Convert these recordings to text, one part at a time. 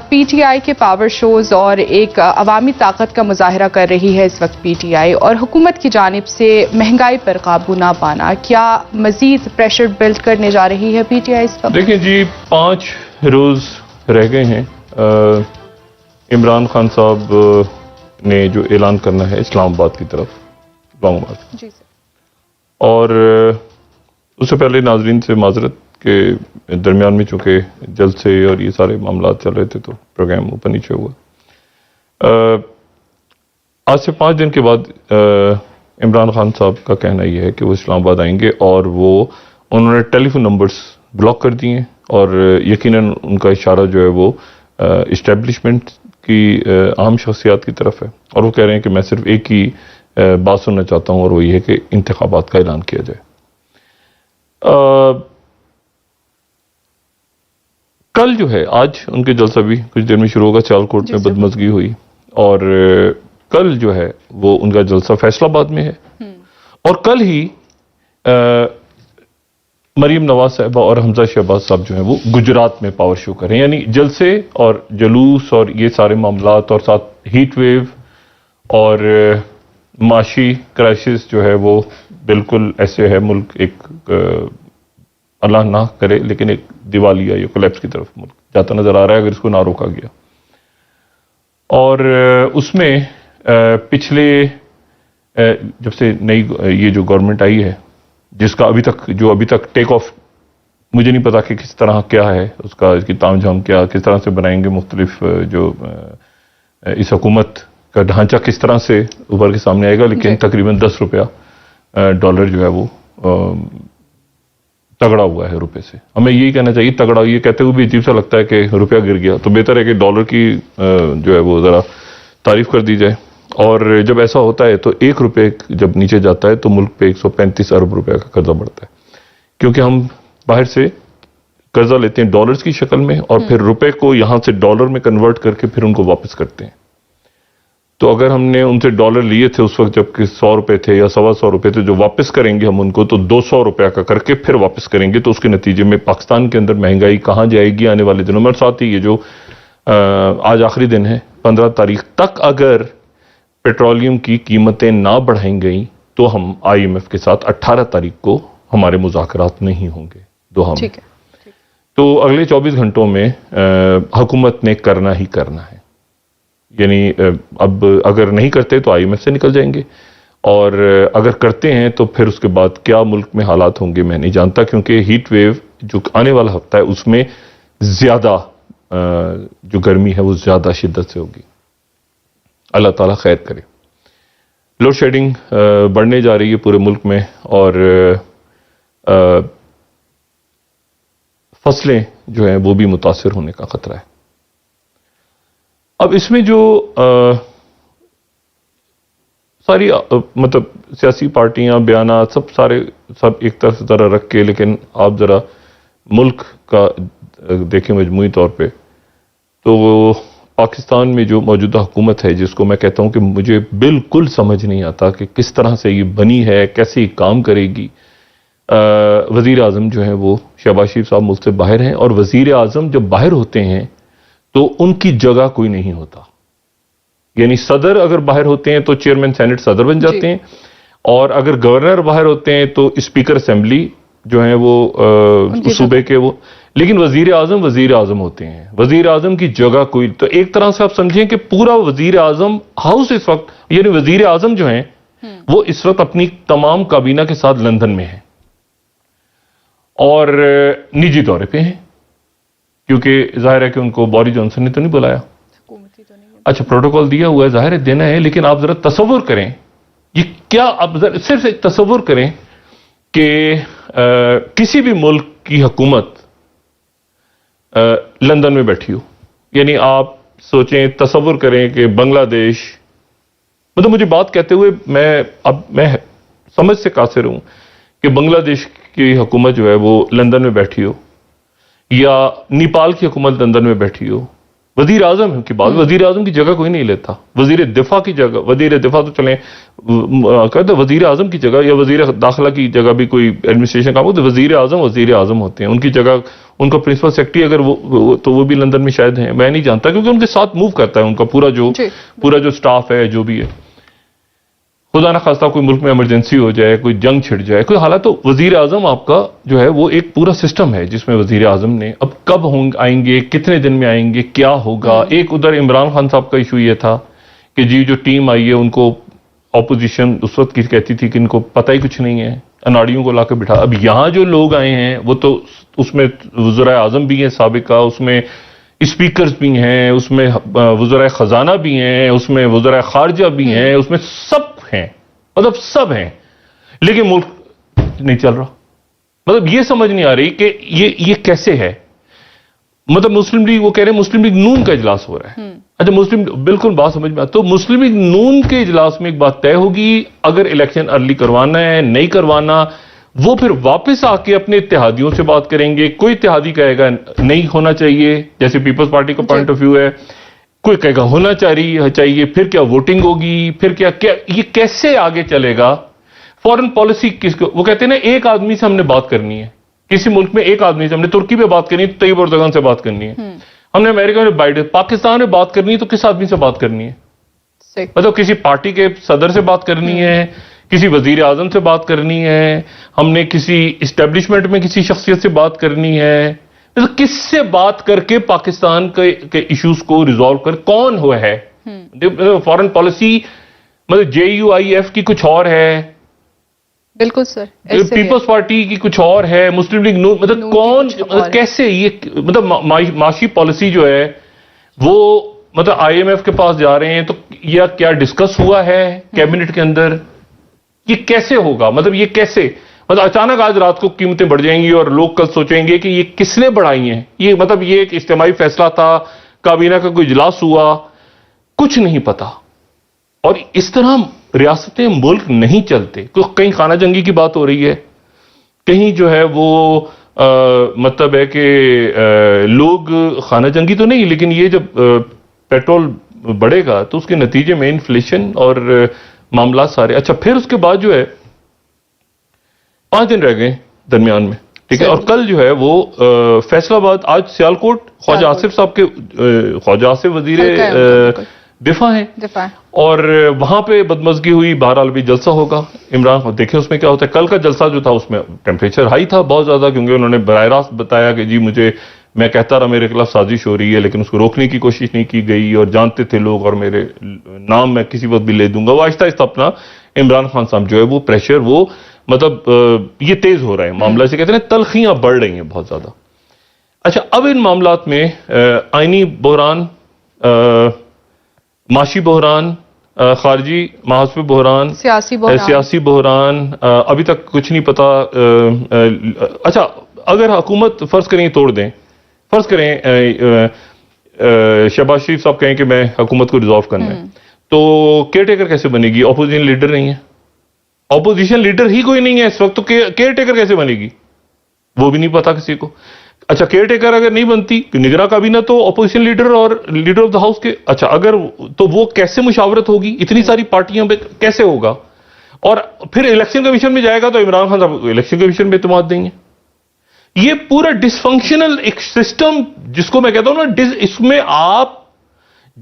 P T I کے power shows اور ایک عوامی طاقت کا مظاہرہ کر رہی ہے اس وقت پی ٹی آئی، اور حکومت کی جانب سے مہنگائی پر قابو نہ پانا، کیا مزید پریشر بلڈ کرنے جا رہی ہے پی ٹی آئی اس وقت؟ دیکھیں جی، 5 روز رہ گئے ہیں عمران خان صاحب نے جو اعلان کرنا ہے اسلام آباد کی طرف، لانگ مارچ، جی سر، اور اس سے پہلے ناظرین سے معذرت کہ درمیان میں چونکہ جلسے اور یہ سارے معاملات چل رہے تھے تو پروگرام اوپر نیچے ہوا۔ آج سے 5 دن کے بعد عمران خان صاحب کا کہنا یہ ہے کہ وہ اسلام آباد آئیں گے، اور انہوں نے ٹیلی فون نمبرز بلاک کر دیے، اور یقیناً ان کا اشارہ جو ہے وہ اسٹیبلشمنٹ کی اہم شخصیات کی طرف ہے، اور وہ کہہ رہے ہیں کہ میں صرف ایک ہی بات سننا چاہتا ہوں، اور وہ یہ ہے کہ انتخابات کا اعلان کیا جائے۔ کل جو ہے، آج ان کے جلسہ بھی کچھ دیر میں شروع ہوگا، سیالکوٹ میں بدمزگی ہوئی، اور کل جو ہے وہ ان کا جلسہ فیصل آباد میں ہے، اور کل ہی مریم نواز صاحبہ اور حمزہ شہباز صاحب جو ہیں وہ گجرات میں پاور شو کریں، یعنی جلسے اور جلوس اور یہ سارے معاملات، اور ساتھ ہیٹ ویو اور معاشی کرائسس جو ہے وہ بالکل ایسے ہے، ملک ایک اللہ نہ کرے لیکن ایک دیوالیہ یا کولیپس کی طرف ملک جاتا نظر آ رہا ہے اگر اس کو نہ روکا گیا۔ اور اس میں پچھلے جب سے نئی یہ جو گورنمنٹ آئی ہے، جس کا ابھی تک ٹیک آف مجھے نہیں پتا کہ کس طرح کیا ہے اس کی تام جھام کیا، کس طرح سے بنائیں گے، مختلف جو اس حکومت کا ڈھانچہ کس طرح سے ابھر کے سامنے آئے گا، لیکن تقریباً $10 ڈالر جو ہے وہ تگڑا ہوا ہے روپے سے۔ ہمیں یہی کہنا چاہیے تگڑا، یہ کہتے ہوئے بھی عجیب سا لگتا ہے کہ روپیہ گر گیا، تو بہتر ہے کہ ڈالر کی جو ہے وہ ذرا تعریف کر دی جائے۔ اور جب ایسا ہوتا ہے تو 1 روپے جب نیچے جاتا ہے تو ملک پہ 135 ارب روپے کا قرضہ بڑھتا ہے، کیونکہ ہم باہر سے قرضہ لیتے ہیں ڈالرز کی شکل میں، اور پھر روپے کو یہاں سے ڈالر میں کنورٹ کر کے پھر ان کو واپس کرتے ہیں۔ تو اگر ہم نے ان سے ڈالر لیے تھے اس وقت جب کہ 100 روپے تھے یا 125 روپے تھے، جو واپس کریں گے ہم ان کو تو 200 روپے کا کر کے پھر واپس کریں گے، تو اس کے نتیجے میں پاکستان کے اندر مہنگائی کہاں جائے گی آنے والے دنوں میں۔ اور ساتھ ہی یہ جو آج آخری دن ہے 15 تاریخ تک اگر پیٹرولیم کی قیمتیں نہ بڑھائیں گئیں تو ہم IMF کے ساتھ 18 تاریخ کو ہمارے مذاکرات نہیں ہوں گے دوحہ میں۔ تو اگلے 24 گھنٹوں میں حکومت نے کرنا ہی کرنا ہے، یعنی اب اگر نہیں کرتے تو IMF سے نکل جائیں گے، اور اگر کرتے ہیں تو پھر اس کے بعد کیا ملک میں حالات ہوں گے میں نہیں جانتا، کیونکہ ہیٹ ویو جو آنے والا ہفتہ ہے اس میں زیادہ جو گرمی ہے وہ زیادہ شدت سے ہوگی۔ اللہ تعالیٰ خیر کرے۔ لوڈ شیڈنگ بڑھنے جا رہی ہے پورے ملک میں، اور فصلیں جو ہیں وہ بھی متاثر ہونے کا خطرہ ہے۔ اب اس میں جو ساری مطلب سیاسی پارٹیاں بیانات سب ایک طرف ذرا رکھ کے، لیکن آپ ذرا ملک کا دیکھیں مجموعی طور پہ، تو پاکستان میں جو موجودہ حکومت ہے، جس کو میں کہتا ہوں کہ مجھے بالکل سمجھ نہیں آتا کہ کس طرح سے یہ بنی ہے، کیسے یہ کام کرے گی۔ وزیر اعظم جو ہیں وہ شہباز شریف صاحب ملک سے باہر ہیں، اور وزیر اعظم جب باہر ہوتے ہیں تو ان کی جگہ کوئی نہیں ہوتا، یعنی صدر اگر باہر ہوتے ہیں تو چیئرمین سینٹ صدر بن جاتے ہیں، اور اگر گورنر باہر ہوتے ہیں تو اسپیکر اسمبلی جو ہیں وہ صوبے کے وہ، لیکن وزیر اعظم ہوتے ہیں، وزیر اعظم کی جگہ کوئی، تو ایک طرح سے آپ سمجھیں کہ پورا وزیر اعظم ہاؤس اس وقت، یعنی وزیر اعظم جو ہیں وہ اس وقت اپنی تمام کابینہ کے ساتھ لندن میں ہیں اور نجی دورے پہ ہیں، کیونکہ ظاہر ہے کہ ان کو بوری جانسن نے تو نہیں بلایا، اچھا پروٹوکول دیا ہوا ہے، ظاہر ہے دینا ہے، لیکن آپ ذرا تصور کریں یہ کیا، آپ صرف ایک تصور کریں کہ کسی بھی ملک کی حکومت لندن میں بیٹھی ہو، یعنی آپ سوچیں، تصور کریں کہ بنگلہ دیش، مطلب مجھے بات کہتے ہوئے میں سمجھ سے قاصر ہوں کہ بنگلہ دیش کی حکومت جو ہے وہ لندن میں بیٹھی ہو، یا نیپال کی حکومت لندن میں بیٹھی ہو، وزیر اعظم کی بات، وزیر اعظم کی جگہ کوئی نہیں لیتا. وزیر دفاع کی جگہ، وزیر دفاع تو چلیں کہتے ہیں وزیر اعظم کی جگہ یا وزیر داخلہ کی جگہ بھی کوئی ایڈمنسٹریشن کام ہو تو وزیر اعظم ہوتے ہیں. ان کی جگہ ان کا پرنسپل سیکرٹری اگر تو وہ بھی لندن میں شاید ہیں، میں نہیں جانتا، کیونکہ ان کے ساتھ موو کرتا ہے ان کا پورا جو سٹاف ہے جو بھی ہے. خدا نہ خواستہ کوئی ملک میں ایمرجنسی ہو جائے، کوئی جنگ چھڑ جائے، کوئی حالات، تو وزیر اعظم آپ کا جو ہے وہ ایک پورا سسٹم ہے جس میں وزیر اعظم نے اب کب آئیں گے، کتنے دن میں آئیں گے، کیا ہوگا. ایک ادھر عمران خان صاحب کا ایشو یہ تھا کہ جی جو ٹیم آئی ہے ان کو اپوزیشن اس وقت کی کہتی تھی کہ ان کو پتہ ہی کچھ نہیں ہے، اناڑیوں کو لا کے بٹھا. اب یہاں جو لوگ آئے ہیں وہ تو اس میں وزرائے اعظم بھی ہیں سابقہ، اس میں اسپیکرز بھی ہیں، اس میں وزرائے خزانہ بھی ہیں، اس میں وزرائے خارجہ بھی ہیں، اس میں سب ہیں، مطلب سب ہیں، لیکن ملک نہیں چل رہا. مطلب یہ سمجھ نہیں آ رہی کہ یہ کیسے ہے. مطلب مسلم لیگ، وہ کہہ رہے ہیں مسلم لیگ نون کا اجلاس ہو رہا ہے. اچھا بالکل بات سمجھ میں آتا. تو مسلم لیگ نون کے اجلاس میں ایک بات طے ہوگی، اگر الیکشن ارلی کروانا ہے نہیں کروانا، وہ پھر واپس آ کے اپنے اتحادیوں سے بات کریں گے. کوئی اتحادی کہے گا نہیں ہونا چاہیے، جیسے پیپلز پارٹی کا پوائنٹ آف ویو ہے، کوئی کہے گا ہونا چاہیے. پھر کیا ووٹنگ ہوگی، پھر کیا یہ کیسے آگے چلے گا. فورن پالیسی کس کو وہ کہتے ہیں نا، ایک آدمی سے ہم نے بات کرنی ہے کسی ملک میں، ایک آدمی سے ہم نے ترکی پہ بات کرنی ہے تو طیب اردگان سے بات کرنی ہے، ہم نے امریکہ میں بائیڈن، پاکستان میں بات کرنی ہے تو کس آدمی سے بات کرنی ہے. مطلب کسی پارٹی کے صدر سے بات کرنی ہے، کسی وزیر اعظم سے بات کرنی ہے، ہم نے کسی اسٹیبلشمنٹ میں کسی شخصیت سے بات کرنی ہے. کس سے بات کر کے پاکستان کے ایشوز کو ریزالو کر، کون ہوا ہے. فورن پالیسی مطلب JUIF کی کچھ اور ہے، بالکل سر، پیپلز پارٹی کی کچھ اور ہے، مسلم لیگ نون، مطلب کون کیسے یہ مطلب معاشی پالیسی جو ہے وہ مطلب IMF کے پاس جا رہے ہیں تو یہ کیا ڈسکس ہوا ہے کیبنٹ کے اندر، یہ کیسے ہوگا. مطلب یہ کیسے مطلب اچانک آج رات کو قیمتیں بڑھ جائیں گی اور لوگ کل سوچیں گے کہ یہ کس نے بڑھائی ہیں. یہ مطلب یہ ایک اجتماعی فیصلہ تھا، کابینہ کا کوئی اجلاس ہوا، کچھ نہیں پتا. اور اس طرح ریاستیں ملک نہیں چلتے. کہیں خانہ جنگی کی بات ہو رہی ہے، کہیں جو ہے وہ مطلب ہے کہ لوگ خانہ جنگی تو نہیں، لیکن یہ جب پیٹرول بڑھے گا تو اس کے نتیجے میں انفلیشن اور معاملات سارے. اچھا پھر اس کے بعد جو ہے 5 دن رہ گئے درمیان میں، ٹھیک ہے. اور کل جو ہے وہ فیصل آباد، آج سیالکوٹ خواجہ آصف صاحب کے، خواجہ آصف وزیر دفاع ہیں، اور وہاں پہ بدمزگی ہوئی. بہرحال بھی جلسہ ہوگا عمران خان، دیکھیں اس میں کیا ہوتا ہے. کل کا جلسہ جو تھا اس میں ٹیمپریچر ہائی تھا بہت زیادہ، کیونکہ انہوں نے براہ راست بتایا کہ جی میں کہتا رہا میرے خلاف سازش ہو رہی ہے، لیکن اس کو روکنے کی کوشش نہیں کی گئی، اور جانتے تھے لوگ، اور میرے نام میں کسی وقت بھی لے دوں گا. وہ آہستہ آہستہ اپنا عمران خان صاحب جو ہے وہ پریشر، وہ مطلب یہ تیز ہو رہا ہے معاملہ، سے کہتے ہیں تلخیاں بڑھ رہی ہیں بہت زیادہ. اچھا اب ان معاملات میں آئینی بحران، معاشی بحران، خارجی محاسبی بحران، سیاسی بحران، ابھی تک کچھ نہیں پتا. اچھا اگر حکومت فرض کریں توڑ دیں، فرض کریں شہباز شریف صاحب کہیں کہ میں حکومت کو ریزالو کرنا ہے، تو کیئر ٹیکر کیسے بنے گی؟ اپوزیشن لیڈر نہیں ہے، اپوزیشن لیڈر ہی کوئی نہیں ہے اس وقت، تو کیئر ٹیکر کیسے بنے گی؟ وہ بھی نہیں پتا کسی کو. اچھا کیئر ٹیکر اگر نہیں بنتی، نگراں کابینہ تو اپوزیشن لیڈر اور لیڈر آف دا ہاؤس کے، اچھا اگر تو وہ کیسے مشاورت ہوگی اتنی ساری پارٹیاں پہ، کیسے ہوگا؟ اور پھر الیکشن کمیشن میں جائے گا تو عمران خان صاحب الیکشن کمیشن پہ اعتماد دیں گے. یہ پورا ڈس فنکشنل ایک سسٹم جس کو میں کہتا ہوں نا، اس میں آپ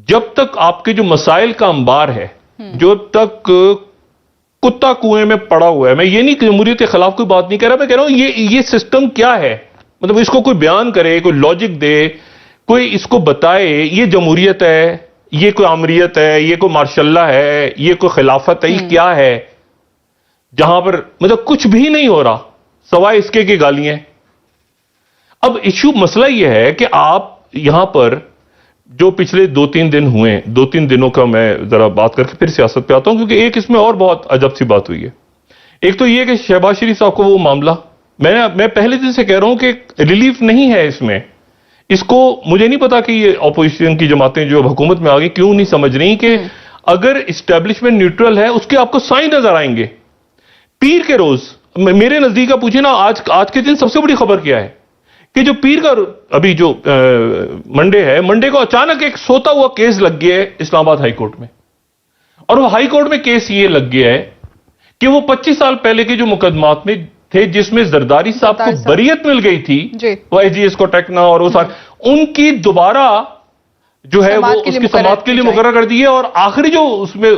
جب تک آپ کے جو مسائل کا انبار ہے، جب تک کتا کنویں میں پڑا ہوا ہے، میں یہ نہیں جمہوریت کے خلاف کوئی بات نہیں کہہ رہا، میں کہہ رہا ہوں یہ سسٹم کیا ہے، مطلب اس کو کوئی بیان کرے، کوئی لاجک دے، کوئی اس کو بتائے یہ جمہوریت ہے، یہ کوئی آمریت ہے، یہ کوئی مارشاء اللہ ہے، یہ کوئی خلافت ہے، یہ کیا ہے، جہاں پر مطلب کچھ بھی نہیں ہو رہا سوائے اس کے کہ گالیاں. اب ایشو مسئلہ یہ ہے کہ آپ یہاں پر جو پچھلے 2-3 دن ہوئے، 2-3 دنوں کا میں ذرا بات کر کے پھر سیاست پہ آتا ہوں، کیونکہ ایک اس میں اور بہت عجب سی بات ہوئی ہے. ایک تو یہ کہ شہباز شریف صاحب کو وہ معاملہ، میں پہلے دن سے کہہ رہا ہوں کہ ریلیف نہیں ہے اس میں. اس کو مجھے نہیں پتا کہ یہ اپوزیشن کی جماعتیں جو حکومت میں آ گئی کیوں نہیں سمجھ رہی کہ اگر اسٹیبلشمنٹ نیوٹرل ہے اس کے آپ کو سائن نظر آئیں گے. پیر کے روز میرے نزدیک آپ پوچھیں نا، آج کے دن سب سے بڑی خبر کیا ہے کہ جو پیر کا ابھی جو منڈے ہے، منڈے کو اچانک ایک سوتا ہوا کیس لگ گیا ہے اسلام آباد ہائی کورٹ میں، اور وہ ہائی کورٹ میں کیس یہ لگ گیا ہے کہ وہ 25 سال پہلے کے جو مقدمات میں تھے جس میں زرداری صاحب کو بریت مل گئی تھی، وہ ایس جی ایس کو ٹیکنا اور وہ سارے، ان کی دوبارہ جو ہے وہ اس کی سماعت کے لیے مقرر کر دی ہے، اور آخری جو اس میں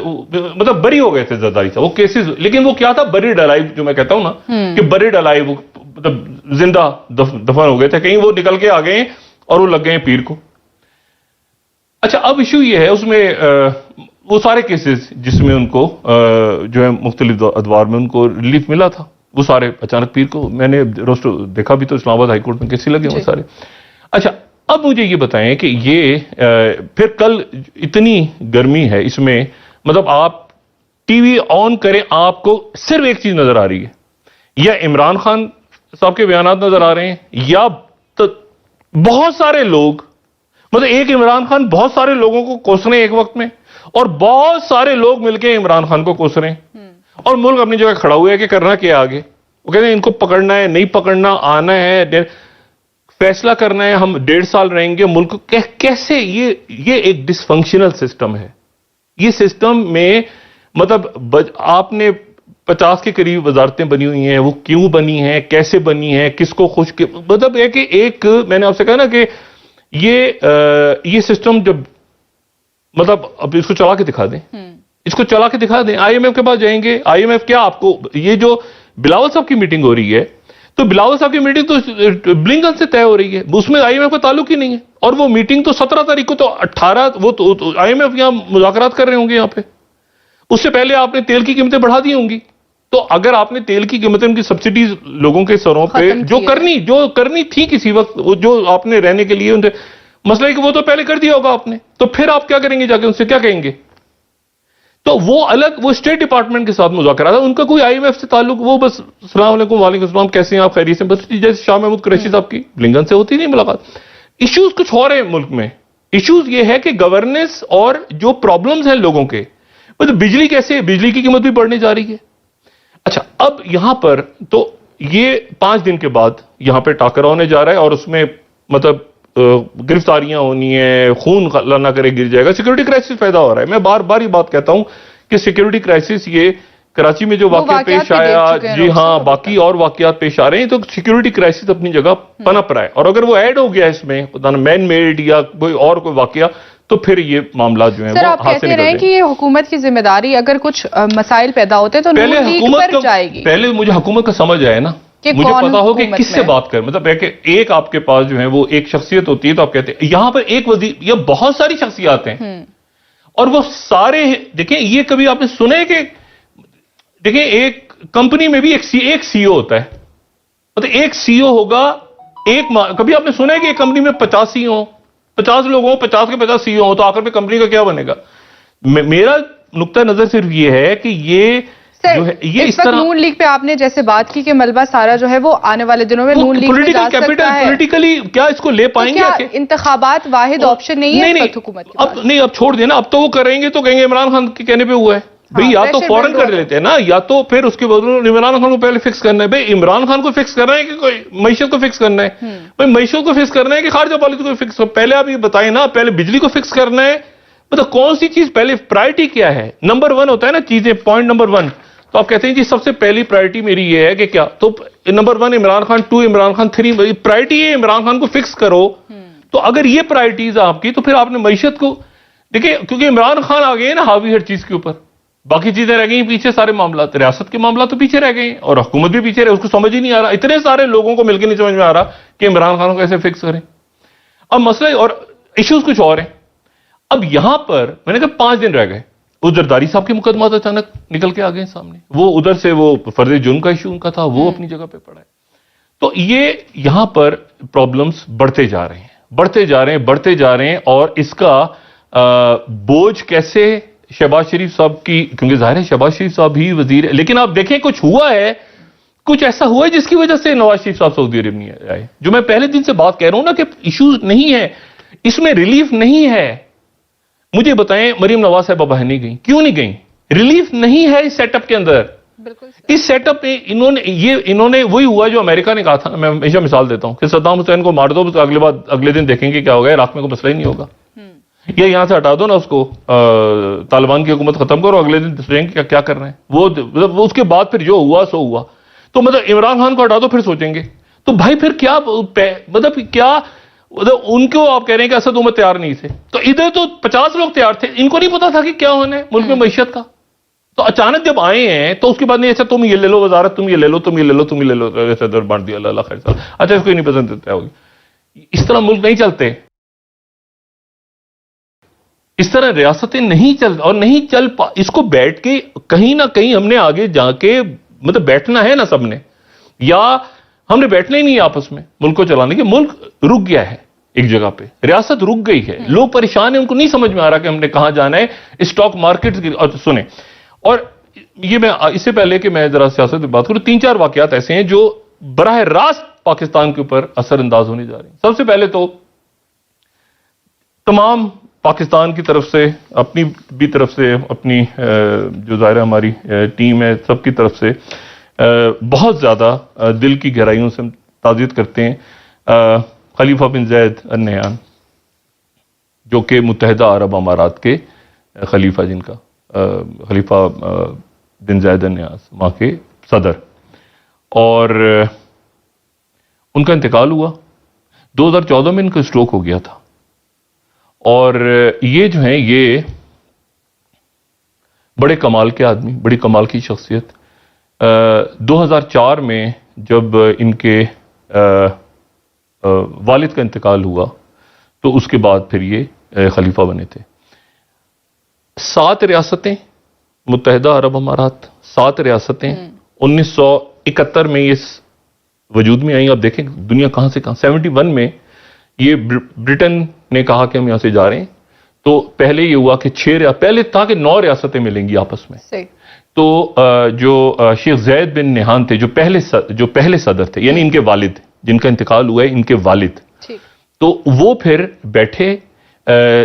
مطلب بری ہو گئے تھے زرداری صاحب وہ کیسز، لیکن وہ کیا تھا، بریڈ الائیو جو میں کہتا ہوں نا کہ بریڈ الائیو، مطلب زندہ دفن ہو گئے تھے، کہیں وہ نکل کے آ گئے اور وہ لگ گئے پیر کو۔ اچھا اب ایشو یہ ہے اس میں وہ سارے کیسز جس میں ان کو جو ہے مختلف ادوار میں ان کو ریلیف ملا تھا، وہ سارے اچانک پیر کو، میں نے روسٹر دیکھا بھی تو اسلام آباد ہائی کورٹ میں کیسے لگے وہ سارے۔ اچھا اب مجھے یہ بتائیں کہ یہ پھر کل اتنی گرمی ہے اس میں، مطلب آپ ٹی وی آن کریں آپ کو صرف ایک چیز نظر آ رہی ہے، یا عمران خان صاحب کے بیانات نظر آ رہے ہیں، یا بہت سارے لوگ، مطلب ایک عمران خان بہت سارے لوگوں کو کوس رہے ہیں ایک وقت میں، اور بہت سارے لوگ مل کے عمران خان کو کوس رہے ہیں، اور ملک اپنی جگہ کھڑا ہوا ہے کہ کرنا کیا آگے، وہ کہتے ہیں ان کو پکڑنا ہے، نہیں پکڑنا، آنا ہے، فیصلہ کرنا ہے، ہم 1.5 سال رہیں گے ملک، کیسے یہ ایک ڈس فنکشنل سسٹم ہے۔ یہ سسٹم میں مطلب آپ نے 50 کے قریب وزارتیں بنی ہوئی ہیں، وہ کیوں بنی ہیں، کیسے بنی ہیں، کس کو خوش، مطلب ہے کہ ایک میں نے آپ سے کہا نا کہ یہ سسٹم جب مطلب اب اس کو چلا کے دکھا دیں، اس کو چلا کے دکھا دیں، آئی ایم ایف کے پاس جائیں گے، آئی ایم ایف کیا آپ کو، یہ جو بلاول صاحب کی میٹنگ ہو رہی ہے تو بلاول صاحب کی میٹنگ تو بلنکن سے طے ہو رہی ہے، اس میں آئی ایم ایف کا تعلق ہی نہیں ہے، اور وہ میٹنگ تو 17 تاریخ کو، تو 18 وہ تو آئی ایم ایف یہاں مذاکرات کر رہے ہوں گے یہاں پہ، اس سے پہلے آپ نے تیل کی قیمتیں بڑھا دی ہوں گی، تو اگر آپ نے تیل کی قیمتیں ان کی سبسڈیز لوگوں کے سروں پہ جو کرنی تھی کسی وقت، جو آپ نے رہنے کے لیے مسئلہ ہے کہ وہ تو پہلے کر دیا ہوگا آپ نے، تو پھر آپ کیا کریں گے جا کے ان سے کیا کہیں گے؟ تو وہ الگ، وہ اسٹیٹ ڈپارٹمنٹ کے ساتھ مذاکرات ہے، ان کا کوئی آئی ایم ایف سے تعلق، وہ بس السلام علیکم وعلیکم السلام کیسے ہیں آپ، خیریت سے، بس جیسے شاہ محمود قریشی صاحب کی بلنکن سے ہوتی نہیں ملاقات۔ ایشوز کچھ اور ہیں ملک میں، ایشوز یہ ہے کہ گورننس اور جو پرابلمز ہیں لوگوں کے، مطلب بجلی کیسے، بجلی کی قیمت بھی بڑھنے جا رہی ہے۔ اچھا اب یہاں پر تو یہ 5 دن کے بعد یہاں پہ ٹاکرا ہونے جا رہا ہے، اور اس میں مطلب گرفتاریاں ہونی ہیں، خون اللہ نہ کرے گر جائے گا، سیکیورٹی کرائسس پیدا ہو رہا ہے۔ میں بار بار یہ بات کہتا ہوں کہ سیکیورٹی کرائسس یہ کراچی میں جو واقعہ پیش آیا، جی ہاں، باقی اور واقعات پیش آ رہے ہیں، تو سیکیورٹی کرائسس اپنی جگہ پنپ رہا ہے، اور اگر وہ ایڈ ہو گیا اس میں مین میڈ یا کوئی اور کوئی واقعہ، تو پھر یہ معاملات جو ہیں وہ آپ کہتے رہے کہ یہ حکومت کی ذمہ داری، اگر کچھ مسائل پیدا ہوتے تو نون لیگ پر جائے گی۔ پہلے مجھے حکومت کا سمجھ آئے نا، مجھے پتا ہو کہ کس سے بات کر، مطلب ہے کہ ایک آپ کے پاس جو ہے وہ ایک شخصیت ہوتی ہے، تو آپ کہتے ہیں یہاں پر ایک وزیر، یہ بہت ساری شخصیات ہیں، اور وہ سارے دیکھیں، یہ کبھی آپ نے سنے کہ دیکھیں ایک کمپنی میں بھی ایک سی او ہوتا ہے، مطلب ایک سی او ہوگا، کبھی آپ نے سنا ہے کہ ایک کمپنی میں 50 سی او، 50 لوگ ہوں، 50 کے 50 سی او ہوں، تو آخر میں کمپنی کا کیا بنے گا؟ میرا نقطہ نظر صرف یہ ہے کہ یہ جو ہے یہ اس طرح نون لیگ پہ آپ نے جیسے بات کی کہ ملبہ سارا جو ہے وہ آنے والے دنوں میں نون لیگ میں جا سکتا ہے، پولیٹیکلی کیا اس کو لے پائیں گے؟ کیا انتخابات واحد آپشن نہیں ہے حکومت کے پاس؟ نہیں، اب چھوڑ دینا، اب تو وہ کریں گے تو کہیں گے عمران خان کے کہنے پہ ہوا ہے بھئی، یا تو فوراً کر لیتے ہیں نا، یا تو پھر اس کے بدلے عمران خان کو پہلے فکس کرنا ہے۔ بھئی عمران خان کو فکس کرنا ہے کہ کوئی معیشت کو فکس کرنا ہے؟ بھئی معیشت کو فکس کرنا ہے کہ خارجہ پالیسی کو فکس؟ پہلے آپ یہ بتائیں نا، پہلے بجلی کو فکس کرنا ہے، مطلب کون سی چیز پہلے، پرائرٹی کیا ہے؟ نمبر 1 ہوتا ہے نا چیزیں، پوائنٹ نمبر 1، تو آپ کہتے ہیں جی سب سے پہلی پرائرٹی میری یہ ہے کہ کیا، تو نمبر 1 عمران خان، 2 عمران خان، 3 پرائرٹی ہے عمران خان کو فکس کرو۔ تو اگر یہ پرائرٹیز آپ کی، تو پھر آپ نے معیشت کو دیکھیں، کیونکہ عمران خان آ گئے ہیں نا حاوی ہر چیز کے اوپر، باقی چیزیں رہ گئی پیچھے، سارے معاملات، ریاست کے معاملات تو پیچھے رہ گئے ہیں، اور حکومت بھی پیچھے رہے، اس کو سمجھ ہی نہیں آ رہا، اتنے سارے لوگوں کو مل کے نہیں سمجھ میں آ رہا کہ عمران خان کو کیسے فکس کریں۔ اب مسئلہ اور ایشوز کچھ اور ہیں۔ اب یہاں پر میں نے کہا 5 دن رہ گئے، زرداری صاحب کے مقدمات اچانک نکل کے آ گئے سامنے، وہ ادھر سے وہ فرض جرم کا ایشو ان کا تھا، وہ اپنی جگہ پہ پڑا ہے، تو یہ یہاں پر پرابلمز بڑھتے جا رہے ہیں، اور اس کا بوجھ کیسے شہباز شریف صاحب کی، کیونکہ ظاہر ہے شہباز شریف صاحب ہی وزیر ہے، لیکن آپ دیکھیں کچھ ہوا ہے، کچھ ایسا ہوا ہے جس کی وجہ سے نواز شریف صاحب سعودی عرب نہیں آئے، جو میں پہلے دن سے بات کہہ رہا ہوں نا کہ ایشوز نہیں ہے، اس میں ریلیف نہیں ہے۔ مجھے بتائیں مریم نواز صاحبہ باہر نہیں گئیں، کیوں نہیں گئیں؟ ریلیف نہیں ہے اس سیٹ اپ کے اندر، اس سیٹ اپ میں انہوں نے وہی ہوا جو امریکہ نے کہا تھا. میں ہمیشہ مثال دیتا ہوں کہ صدام حسین کو مار دو تو اگلے دن دیکھیں گے کیا ہوگا, عراق میں کوئی مسئلہ ہی نہیں ہوگا. یا یہاں سے ہٹا دو نا اس کو, طالبان کی حکومت ختم کرو, اگلے دن سوچیں گے کیا کر رہے ہیں. وہ اس کے بعد پھر جو ہوا سو ہوا. تو مطلب عمران خان کو ہٹا دو پھر سوچیں گے. تو بھائی پھر کیا ان کو آپ کہہ رہے ہیں کہ اسد عمر تیار نہیں تھے, تو ادھر تو 50 لوگ تیار تھے, ان کو نہیں پتا تھا کہ کیا ہونا ہے ملک میں معیشت کا. تو اچانک جب آئے ہیں تو اس کے بعد نہیں, اچھا تم یہ لے لو وزارت, تم یہ لے لو, تم یہ لے لو, تم یہ لے لو, ایسے ادھر بانٹ دیا, اللہ خیر سال. اچھا اس کو نہیں پسند دیتا ہوگی. اس طرح ملک نہیں چلتے, اس طرح ریاستیں نہیں چل, اور نہیں چل اس کو بیٹھ کے کہیں نہ کہیں ہم نے آگے جا کے مطلب بیٹھنا ہے نا سب نے, یا ہم نے بیٹھنا ہی نہیں آپس میں ملک کو چلانے کے. ملک رک گیا ہے ایک جگہ پہ, ریاست رک گئی ہے, لوگ پریشان ہیں, ان کو نہیں سمجھ میں آ رہا کہ ہم نے کہاں جانا ہے. اسٹاک مارکیٹ سنیں, اور یہ میں اس سے پہلے کہ میں ذرا سیاست کی بات کروں, 3-4 واقعات ایسے ہیں جو براہ راست پاکستان کے اوپر اثر انداز ہونے جا رہے ہیں. سب سے پہلے تو تمام پاکستان کی طرف سے, اپنی بھی طرف سے, اپنی جو ظاہر ہماری ٹیم ہے سب کی طرف سے بہت زیادہ دل کی گہرائیوں سے تعزیت کرتے ہیں خلیفہ بن زید النہیان, جو کہ متحدہ عرب امارات کے خلیفہ, جن کا خلیفہ بن زید النہیان وہاں کے صدر, اور ان کا انتقال ہوا 2014 میں. ان کا اسٹروک ہو گیا تھا, اور یہ جو ہیں یہ بڑے کمال کے آدمی, بڑی کمال کی شخصیت. 2004 میں جب ان کے والد کا انتقال ہوا تو اس کے بعد پھر یہ خلیفہ بنے تھے. 7 ریاستیں متحدہ عرب امارات, 7 ریاستیں 1971 میں یہ وجود میں آئیں. آپ دیکھیں دنیا کہاں سے کہاں. 71 میں یہ برٹن نے کہا کہ ہم یہاں سے جا رہے ہیں, تو پہلے یہ ہوا کہ 6 پہلے تھا کہ 9 ریاستیں ملیں گی آپس میں. تو جو شیخ زید بن نہیان تھے, جو پہلے صدر تھے, یعنی ان کے والد, جن کا انتقال ہوا ہے ان کے والد, تو وہ پھر بیٹھے.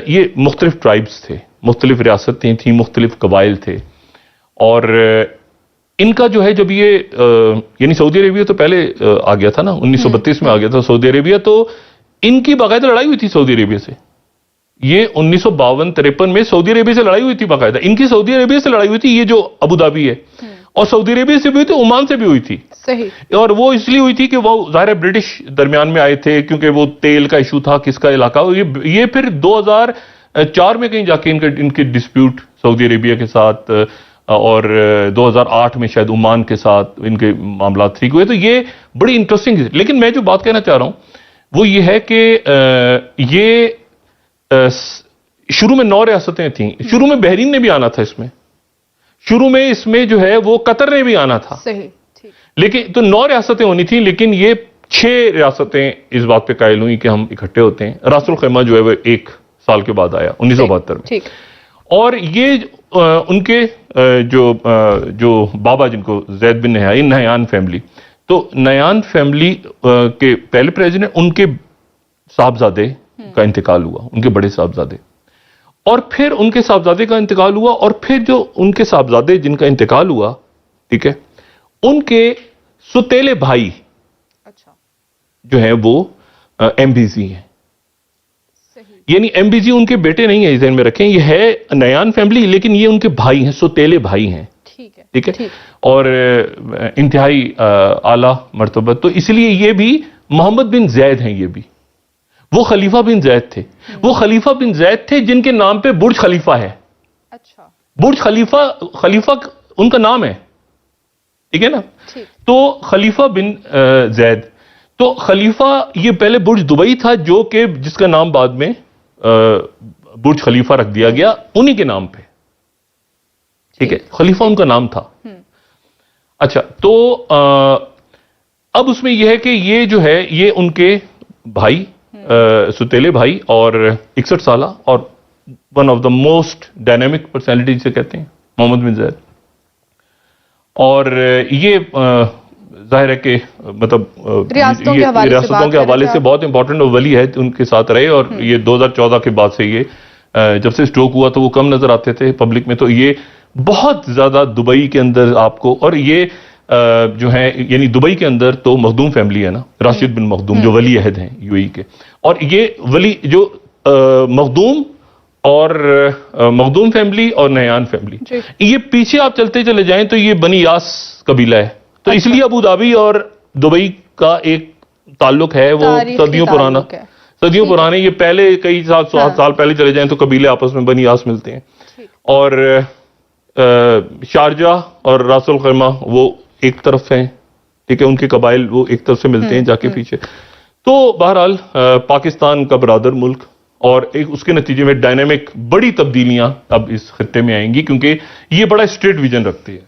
یہ مختلف ٹرائبز تھے, مختلف ریاستیں تھیں, مختلف قبائل تھے, اور ان کا جو ہے جب یہ یعنی سعودی عربیہ تو پہلے آ گیا تھا نا, 1932 میں آ گیا تھا سعودی عربیہ, تو ان کی باقاعدہ لڑائی ہوئی تھی سعودی عربیہ سے. یہ 1952-53 میں سعودی عربیہ سے لڑائی ہوئی تھی باقاعدہ. ان کی سعودی عربیہ سے لڑائی ہوئی تھی, یہ جو ابو دھابی ہے, اور سعودی عربیہ سے بھی ہوئی تھی, عمان سے بھی ہوئی تھی. صحیح. اور وہ اس لیے ہوئی تھی کہ وہ ظاہر برٹش درمیان میں آئے تھے, کیونکہ وہ تیل کا ایشو تھا, کس کا علاقہ. یہ پھر 2004 میں کہیں جا کے ان کے ڈسپیوٹ سعودی عربیہ کے ساتھ, اور 2008 میں شاید عمان کے ساتھ ان کے معاملات ٹھیک ہوئے. تو یہ بڑی انٹرسٹنگ ہے. لیکن میں جو بات کہنا چاہ رہا ہوں وہ یہ ہے کہ یہ شروع میں 9 ریاستیں تھیں. شروع میں بحرین نے بھی آنا تھا اس میں, شروع میں اس میں جو ہے وہ قطر نے بھی آنا تھا. صحیح. لیکن تو 9 ریاستیں ہونی تھیں, لیکن یہ 6 ریاستیں اس بات پہ قائل ہوئی کہ ہم اکٹھے ہوتے ہیں. راس الخیمہ جو ہے وہ 1 سال کے بعد آیا 1972 میں. اور یہ ان کے جو بابا, جن کو زید بن نہیان فیملی, تو نہیان فیملی کے پہلے پریزیڈنٹ, ان کے صاحبزادے کا انتقال ہوا, ان کے بڑے صاحبزادے, اور پھر ان کے صاحبزادے کا انتقال ہوا, اور پھر جو ان کے صاحبزادے جن کا انتقال ہوا, ٹھیک ہے, ان کے ستیلے بھائی جو ہیں وہ ایم بی زی ہیں. یعنی ایم بی زی ان کے بیٹے نہیں ہیں, ذہن میں رکھیں, یہ ہے نہیان فیملی, لیکن یہ ان کے بھائی ہیں, ستیلے بھائی ہیں. ٹھیک ہے, اور انتہائی اعلیٰ مرتبہ. تو اس لیے یہ بھی محمد بن زید ہیں. یہ بھی وہ خلیفہ بن زید تھے. وہ خلیفہ بن زید تھے جن کے نام پہ برج خلیفہ ہے. برج خلیفہ ان کا نام ہے, ٹھیک ہے نا. تو خلیفہ بن زید, تو خلیفہ یہ پہلے برج دبئی تھا, جو کہ جس کا نام بعد میں برج خلیفہ رکھ دیا گیا انہی کے نام پہ. ٹھیک ہے, خلیفہ ان کا نام تھا. اچھا, تو اب اس میں یہ ہے کہ یہ جو ہے یہ ان کے بھائی, ستیلے بھائی, اور 61 سالہ, اور one of the most dynamic personality جسے کہتے ہیں, محمد بن زید. اور یہ ظاہر ہے کہ مطلب ریاستوں کے حوالے سے بہت امپورٹنٹ ولی ہے, ان کے ساتھ رہے. اور یہ 2014 کے بعد سے یہ جب سے اسٹروک ہوا تو وہ کم نظر آتے تھے پبلک میں, تو یہ بہت زیادہ دبئی کے اندر آپ کو، اور یہ جو ہے یعنی دبئی کے اندر تو مخدوم فیملی ہے نا، راشد بن مخدوم جو ولی عہد ہیں یو اے ای کے، اور یہ ولی جو مخدوم اور مخدوم فیملی اور نیان فیملی، یہ پیچھے آپ چلتے چلے جائیں تو یہ بنی یاس قبیلہ ہے، تو اس لیے ابو دھابی اور دبئی کا ایک تعلق ہے وہ صدیوں پرانا، صدیوں پرانے، یہ پہلے کئی سال پہلے چلے جائیں تو قبیلے آپس میں بنی یاس ملتے ہیں، اور شارجہ اور راس الخیمہ وہ ایک طرف ہیں، ٹھیک ہے، ان کے قبائل وہ ایک طرف سے ملتے ہیں جا کے پیچھے، تو بہرحال پاکستان کا برادر ملک، اور ایک اس کے نتیجے میں ڈائنامک بڑی تبدیلیاں اب اس خطے میں آئیں گی، کیونکہ یہ بڑا اسٹریٹ ویژن رکھتے ہیں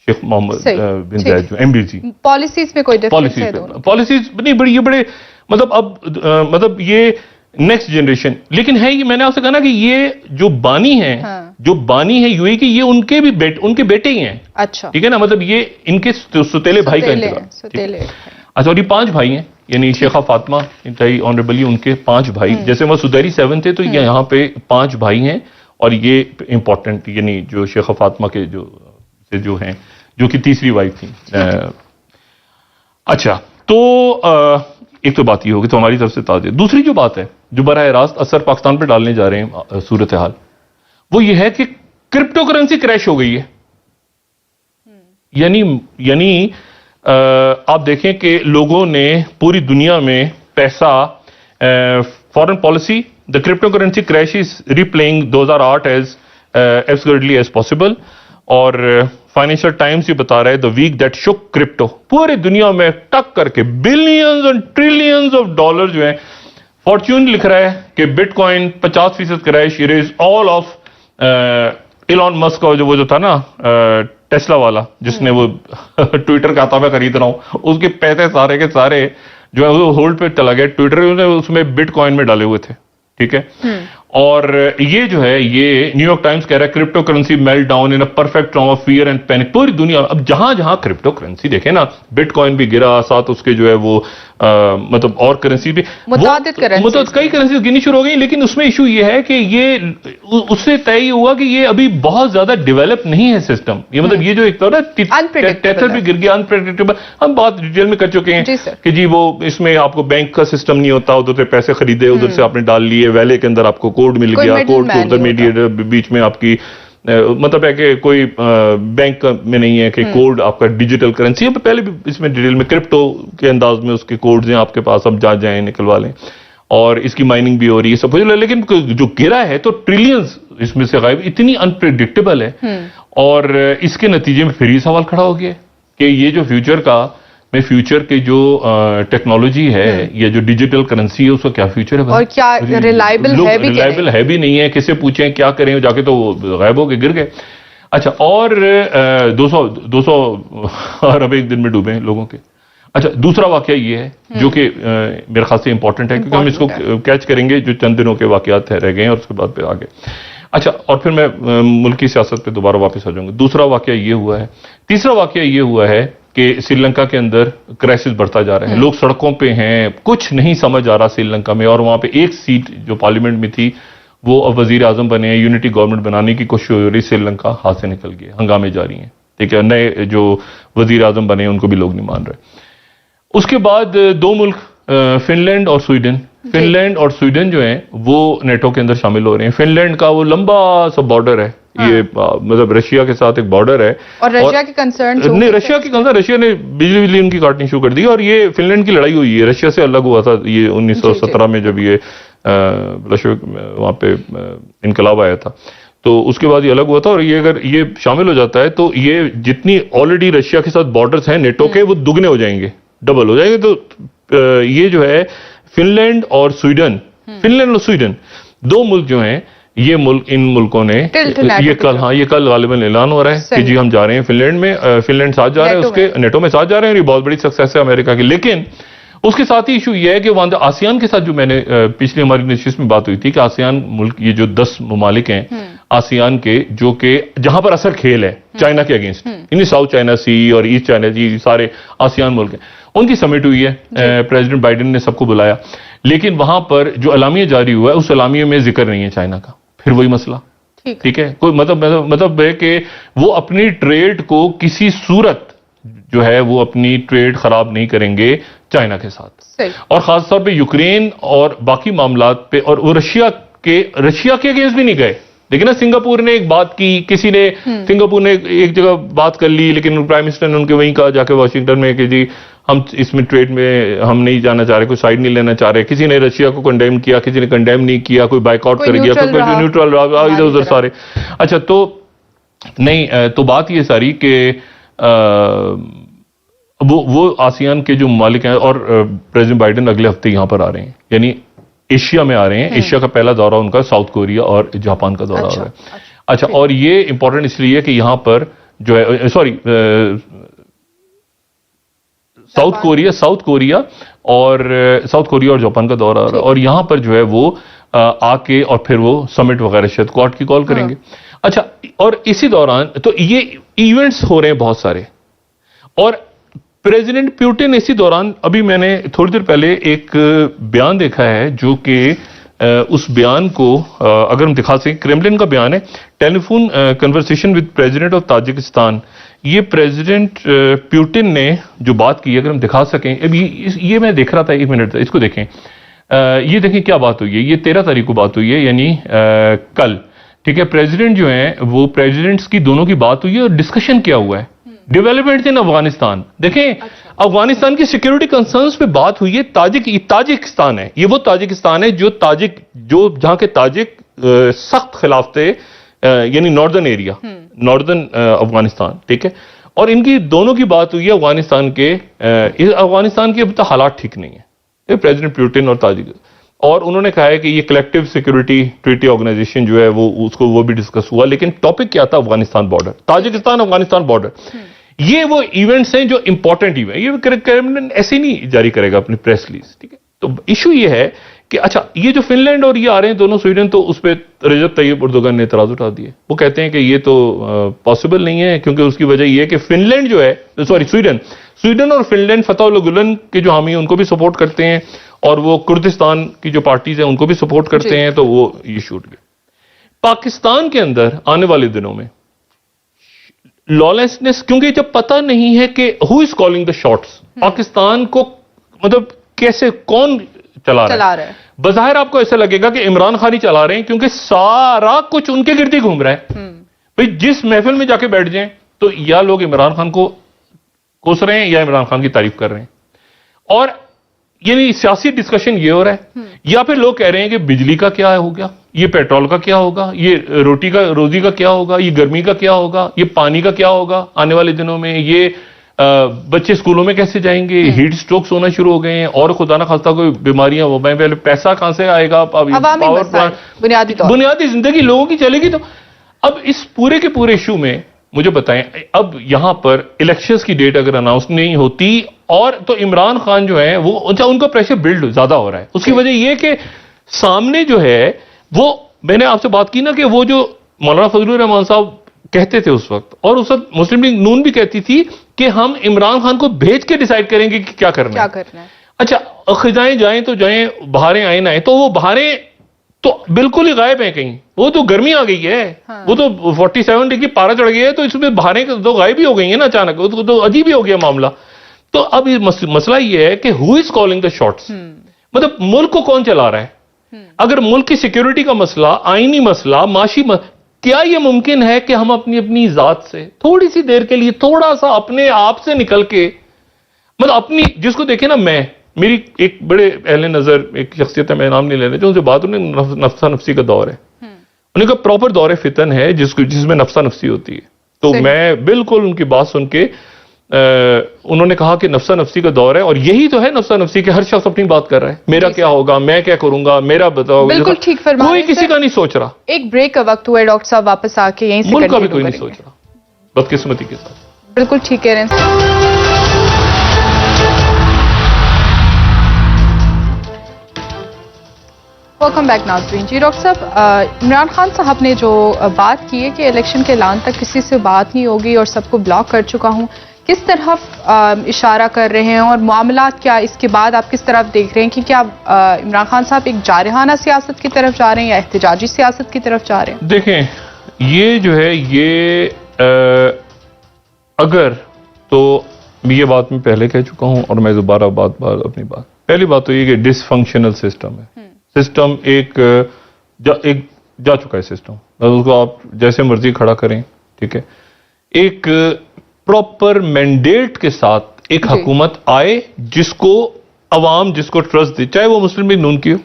شیخ محمد بن زائد جو ایم بی سی، پالیسیز میں کوئی ڈفرنس ہے دونوں، پالیسیز نہیں بڑی، یہ بڑے مطلب اب مطلب یہ نیکسٹ جنریشن، لیکن ہے یہ میں نے آپ سے کہا نا کہ یہ جو بانی ہیں، جو بانی ہے یو اے کی، یہ ان کے بیٹے ہی ہیں، اچھا ٹھیک ہے نا، مطلب یہ ان کے ستیلے بھائی کا انتظام، اچھا، اور یہ 5 بھائی ہیں، یعنی شیخہ فاطمہ انتہائی آنریبلی ان کے 5 بھائی، جیسے وہ سدیری 7 تھے تو یہاں پہ 5 بھائی ہیں، اور یہ امپورٹنٹ، یعنی جو شیخہ فاطمہ کے جو ہیں، جو کہ تیسری وائف تھی۔ اچھا، تو ایک تو بات یہ ہوگی تو ہماری طرف سے تازہ، دوسری جو بات ہے جو براہ راست اثر پاکستان پہ ڈالنے جا رہے ہیں صورتحال، وہ یہ ہے کہ کرپٹو کرنسی کریش ہو گئی ہے، یعنی آپ دیکھیں کہ لوگوں نے پوری دنیا میں پیسہ، foreign policy, the cryptocurrency crash is replaying 2008 as absurdly as possible، اور فائنینشل ٹائمز یہ بتا رہا ہے the week that shook crypto، پورے دنیا میں ٹک کر کے بلینز اور ٹریلینز آف ڈالر جو ہیں، فارچون لکھ رہا ہے کہ bitcoin 50% crash, it is all of Elon Musk کا وہ جو تھا نا ٹیسلا والا، جس نے وہ ٹویٹر کا آتا میں خرید رہا ہوں، اس کے پیسے سارے کے سارے جو ہے وہ ہولڈ پہ چلا گیا، ٹویٹر نے اس میں بٹ کوائن میں ڈالے ہوئے تھے، ٹھیک ہے، اور یہ جو ہے یہ نیو یارک ٹائمز کہہ رہا ہے crypto currency melt down in perfect tram of fear and panic, پوری دنیا اب جہاں جہاں کرپٹو کرنسی دیکھیں نا، بٹ کوائن بھی گرا، ساتھ اس کے جو ہے وہ مطلب اور کرنسی بھی متعدد کئی کرنسیز گرنی شروع ہو گئی، لیکن اس میں ایشو یہ ہے کہ یہ اس سے طے ہوا کہ یہ ابھی بہت زیادہ ڈیولپ نہیں ہے سسٹم، یہ مطلب یہ جو ایک طرح ٹیتھر بھی گر گیا، انپریڈکٹیبل، ہم بات ڈیٹیل میں کر چکے ہیں کہ جی وہ اس میں آپ کو بینک کا سسٹم نہیں ہوتا، ادھر سے پیسے خریدے، ادھر سے آپ نے ڈال لیے، ویلے کے اندر آپ کو کوڈ مل گیا، کوڈ کے ادھر میڈیٹر بیچ میں آپ کی مطلب ہے کہ کوئی بینک میں نہیں ہے کہ کوڈ آپ کا ڈیجیٹل کرنسی ہے، پہلے بھی اس میں ڈیٹیل میں کرپٹو کے انداز میں اس کے کوڈز ہیں آپ کے پاس، اب جائیں نکلوا لیں، اور اس کی مائننگ بھی ہو رہی ہے سب کچھ، لیکن جو گرا ہے تو ٹریلینز اس میں سے غائب، اتنی انپریڈکٹیبل ہے، اور اس کے نتیجے میں پھر یہ سوال کھڑا ہو گیا کہ یہ جو فیوچر کی جو ٹیکنالوجی ہے یا جو ڈیجیٹل کرنسی ہے اس کا کیا فیوچر ہے، اور کیا ریلائبل ہے بھی نہیں ہے، کسے پوچھیں کیا کریں، جا کے تو غائب ہو کے گر گئے۔ اچھا، اور 200 ارب ایک دن میں ڈوبے لوگوں کے۔ اچھا، دوسرا واقعہ یہ ہے جو کہ میرے خیال سے امپورٹنٹ ہے، کیونکہ ہم اس کو کیچ کریں گے جو چند دنوں کے واقعات رہ گئے ہیں، اور اس کے بعد پھر آگے۔ اچھا، اور پھر میں ملکی سیاست پہ دوبارہ واپس آ جاؤں گا۔ دوسرا واقعہ یہ ہوا ہے، تیسرا واقعہ یہ ہوا ہے کہ سری لنکا کے اندر کرائسس بڑھتا جا رہا ہے، لوگ سڑکوں پہ ہیں، کچھ نہیں سمجھ آ رہا سری لنکا میں، اور وہاں پہ ایک سیٹ جو پارلیمنٹ میں تھی وہ اب وزیر اعظم بنے ہیں، یونٹی گورنمنٹ بنانے کی کوشش ہو رہی، سری لنکا ہاتھ سے نکل گیا، ہنگامے جاری ہیں، ٹھیک ہے، نئے جو وزیر اعظم بنے ہیں ان کو بھی لوگ نہیں مان رہے۔ اس کے بعد 2 ملک فن لینڈ اور سویڈن جو ہیں وہ نیٹو کے اندر شامل ہو رہے ہیں۔ فن لینڈ کا وہ لمبا سا بارڈر ہے، یہ مطلب رشیا کے ساتھ ایک بارڈر ہے، اور رشیا کے کنسرن نہیں، رشیا نے بجلی ان کی کاٹنی شروع کر دی، اور یہ فن لینڈ کی لڑائی ہوئی ہے، رشیا سے الگ ہوا تھا یہ 1917 میں جب یہ وہاں پہ انقلاب آیا تھا، تو اس کے بعد یہ الگ ہوا تھا، اور یہ اگر یہ شامل ہو جاتا ہے تو یہ جتنی آلریڈی رشیا کے ساتھ بارڈرز ہیں نیٹو کے وہ دگنے ہو جائیں گے، ڈبل ہو جائیں گے، تو یہ جو ہے فن لینڈ اور سویڈن 2 ملک جو ہیں، یہ ملک ان ملکوں نے یہ کل غالباً اعلان ہو رہا ہے کہ جی ہم جا رہے ہیں فن لینڈ میں، فن لینڈ ساتھ جا رہا ہے، اس کے نیٹو میں ساتھ جا رہے ہیں، اور یہ بہت بڑی سکسیس ہے امریکہ کی۔ لیکن اس کے ساتھ ہی ایشو یہ ہے کہ وہاں آسیان کے ساتھ جو میں نے پچھلی ہماری نشست میں بات ہوئی تھی کہ آسیان ملک، یہ جو 10 ممالک ہیں آسیان کے، جو کہ جہاں پر اثر کھیل ہے چائنا کے اگینسٹ، یعنی ساؤتھ چائنا سی اور ایسٹ چائنا سی، سارے آسیان ملک ہیں، ان کی سمٹ ہوئی ہے، پریزیڈنٹ بائیڈن نے سب کو بلایا، لیکن وہاں پر جو اعلامیہ جاری ہوا ہے اس اعلامیے میں ذکر نہیں ہے چائنا کا، پھر وہی مسئلہ ٹھیک ہے. کوئی مطلب ہے کہ وہ اپنی ٹریڈ کو کسی صورت جو ہے وہ اپنی ٹریڈ خراب نہیں کریں گے چائنا کے ساتھ, اور خاص طور پہ یوکرین اور باقی معاملات پہ. اور وہ رشیا کے اگینسٹ بھی نہیں گئے. لیکن نا سنگاپور نے ایک بات کی, کسی نے سنگاپور نے ایک جگہ بات کر لی, لیکن پرائم منسٹر نے ان کے وہیں کہا جا کے واشنگٹن میں کہ جی ہم اس میں ٹریڈ میں ہم نہیں جانا چاہ رہے, کوئی سائڈ نہیں لینا چاہ رہے. کسی نے رشیا کو کنڈیم کیا, کسی نے کنڈیم نہیں کیا, کوئی بائک آؤٹ کر گیا, کوئی نیوٹرل رہا, ادھر ادھر سارے. اچھا تو نہیں, تو بات یہ ساری کہ وہ آسیان کے جو ممالک ہیں, اور پریزیڈنٹ بائیڈن اگلے ہفتے یہاں پر آ رہے ہیں, یعنی ایشیا میں آ رہے ہیں. ایشیا کا پہلا دورہ ان کا ساؤتھ کوریا اور جاپان کا دورہ ہو رہا ہے. اچھا, اور یہ امپورٹنٹ اس لیے کہ یہاں پر جو ہے ساؤتھ کوریا اور جاپان کا دورہ ہو رہا ہے, اور یہاں پر جو ہے وہ آ کے اور پھر وہ سمٹ وغیرہ شاید کوارٹ کی کال کریں گے. اچھا, اور اسی دوران تو یہ ایونٹس ہو رہے ہیں بہت سارے, اور پریزیڈنٹ پیوٹن اسی دوران, ابھی میں نے تھوڑی دیر پہلے ایک بیان دیکھا ہے جو کہ اس بیان کو اگر ہم دکھا سکیں, کریملن کا بیان ہے, telephone conversation with president of Tajikistan. یہ پریزیڈنٹ پیوٹن نے جو بات کی, اگر ہم دکھا سکیں, ابھی یہ میں دیکھ رہا تھا, 1 منٹ اس کو دیکھیں. یہ دیکھیں کیا بات ہوئی ہے. یہ 13 تاریخ کو بات ہوئی ہے, یعنی کل. ٹھیک ہے, پریزیڈنٹ جو ہیں وہ پریزیڈنٹس کی دونوں کی بات ہوئی ہے, اور ڈسکشن کیا ہوا ہے ڈیولپمنٹ ان افغانستان. دیکھیں افغانستان کی سیکیورٹی کنسرنز پہ بات ہوئی ہے. تاجکستان ہے, یہ وہ تاجکستان ہے جو جہاں کے تاجک سخت خلاف تھے, یعنی ناردرن ایریا, ناردرن افغانستان. ٹھیک ہے, اور ان کی دونوں کی بات ہوئی ہے افغانستان کے اب تک حالات ٹھیک نہیں ہے. پریزیڈنٹ پیوٹن اور تاجک, اور انہوں نے کہا ہے کہ یہ کلیکٹیو سیکیورٹی ٹریٹی آرگنائزیشن جو ہے وہ بھی ڈسکس ہوا. لیکن ٹاپک کیا تھا؟ Afghanistan border, Tajikistan Afghanistan border. یہ وہ ایونٹس ہیں جو امپورٹنٹ ایونٹ, یہ کریملن ایسے نہیں جاری کرے گا اپنی پریس ریلیز. ٹھیک ہے, تو ایشو یہ ہے کہ اچھا یہ جو فن لینڈ اور یہ آ رہے ہیں دونوں سویڈن, تو اس پہ رجب طیب اردوغان نے اعتراض اٹھا دیے. وہ کہتے ہیں کہ یہ تو پاسبل نہیں ہے, کیونکہ اس کی وجہ یہ ہے کہ فن لینڈ جو ہے, سویڈن اور فن لینڈ فتح اللہ گلن کے جو حامی ہیں ان کو بھی سپورٹ کرتے ہیں, اور وہ کردستان کی جو پارٹیز ہیں ان کو بھی سپورٹ کرتے ہیں, تو وہ یہ شوٹ گئے. پاکستان کے اندر آنے والے دنوں میں لالسنس, کیونکہ جب پتہ نہیں ہے کہ who is calling the shots, Pakistan کو مطلب کیسے کون چلا رہا ہے. بظاہر آپ کو ایسا لگے گا کہ عمران خان ہی چلا رہے ہیں, کیونکہ سارا کچھ ان کے گرد ہی گھوم رہا ہے. بھئی جس محفل میں جا کے بیٹھ جائیں تو یا لوگ عمران خان کو کوس رہے ہیں یا عمران خان کی تعریف کر رہے ہیں, اور یعنی سیاسی ڈسکشن یہ ہو رہا ہے. یا پھر لوگ کہہ رہے ہیں کہ بجلی کا کیا ہوگا, یہ پیٹرول کا کیا ہوگا, یہ روزی کا کیا ہوگا, یہ گرمی کا کیا ہوگا, یہ پانی کا کیا ہوگا آنے والے دنوں میں, یہ بچے اسکولوں میں کیسے جائیں گے, ہیٹ سٹروکس ہونا شروع ہو گئے ہیں, اور خدا نہ خواستہ کوئی بیماریاں ہو گئیں, پہلے پیسہ کہاں سے آئے گا, بنیادی زندگی لوگوں کی چلے گی. تو اب اس پورے کے پورے ایشو میں مجھے بتائیں, اب یہاں پر الیکشنز کی ڈیٹ اگر اناؤنس نہیں ہوتی, اور تو عمران خان جو ہے وہ ان کا پریشر بلڈ زیادہ ہو رہا ہے. اس کی وجہ یہ کہ سامنے جو ہے وہ, میں نے آپ سے بات کی نا کہ وہ جو مولانا فضل الرحمان صاحب کہتے تھے اس وقت, اور اس وقت مسلم لیگ نون بھی کہتی تھی کہ ہم عمران خان کو بھیج کے ڈیسائیڈ کریں گے کہ کیا کرنا ہے. اچھا خزائیں جائیں تو جائیں, بہاریں آئیں نہ آئیں, تو وہ بہاریں تو بالکل ہی غائب ہیں کہیں. وہ تو گرمی آ گئی ہے, وہ تو 47 ڈگری پارا چڑھ گیا ہے, تو اس میں بہاریں تو غائب ہی ہو گئی ہیں نا اچانک, وہ تو عجیب ہی ہو گیا معاملہ. تو اب مسئلہ یہ ہے کہ who is calling the shots, مطلب ملک کو کون چلا رہا ہے. اگر ملک کی سیکیورٹی کا مسئلہ, آئینی مسئلہ, معاشی کیا یہ ممکن ہے کہ ہم اپنی ذات سے تھوڑی سی دیر کے لیے تھوڑا سا اپنے آپ سے نکل کے, مطلب اپنی, جس کو دیکھیں نا, میری ایک بڑے اہل نظر ایک شخصیت ہے, میں نام نہیں لینا, جو ان سے بات انہیں نفسہ نفسی کا دور ہے, انہیں کا پراپر دور فتن ہے جس میں نفسہ نفسی ہوتی ہے. تو میں بالکل ان کی بات سن کے, انہوں نے کہا کہ نفسہ نفسی کا دور ہے, اور یہی تو ہے نفسہ نفسی کہ ہر شخص اپنی بات کر رہا ہے, میرا کیا ہوگا, میں کیا کروں گا, میرا بتاؤ. بالکل ٹھیک فرمایا, کوئی کسی کا نہیں سوچ رہا. ایک بریک کا وقت ہوا ہے ڈاکٹر صاحب, واپس آ کے یہیں سے ملک کا بھی کوئی نہیں سوچ رہا, بدقسمتی کے ساتھ. بالکل ٹھیک کہہ رہے ہیں. ویلکم بیک ناظرین. جی ڈاکٹر صاحب, عمران خان صاحب نے جو بات کی ہے کہ الیکشن کے اعلان تک کسی سے بات نہیں ہوگی اور سب کو بلاک کر چکا ہوں, کس طرف اشارہ کر رہے ہیں, اور معاملات کیا اس کے بعد آپ کس طرف دیکھ رہے ہیں کہ کیا عمران خان صاحب ایک جارحانہ سیاست کی طرف جا رہے ہیں یا احتجاجی سیاست کی طرف جا رہے ہیں؟ دیکھیں یہ جو ہے یہ اگر تو یہ بات میں پہلے کہہ چکا ہوں اور میں دوبارہ اپنی بات پہلی بات تو یہ کہ ڈس فنکشنل سسٹم ہے. سسٹم ایک جا چکا ہے سسٹم. اس کو آپ جیسے مرضی کھڑا کریں, ٹھیک ہے. ایک پراپر مینڈیٹ کے ساتھ ایک حکومت آئے جس کو عوام جس کو ٹرسٹ دے, چاہے وہ مسلم لیگ نون کی ہو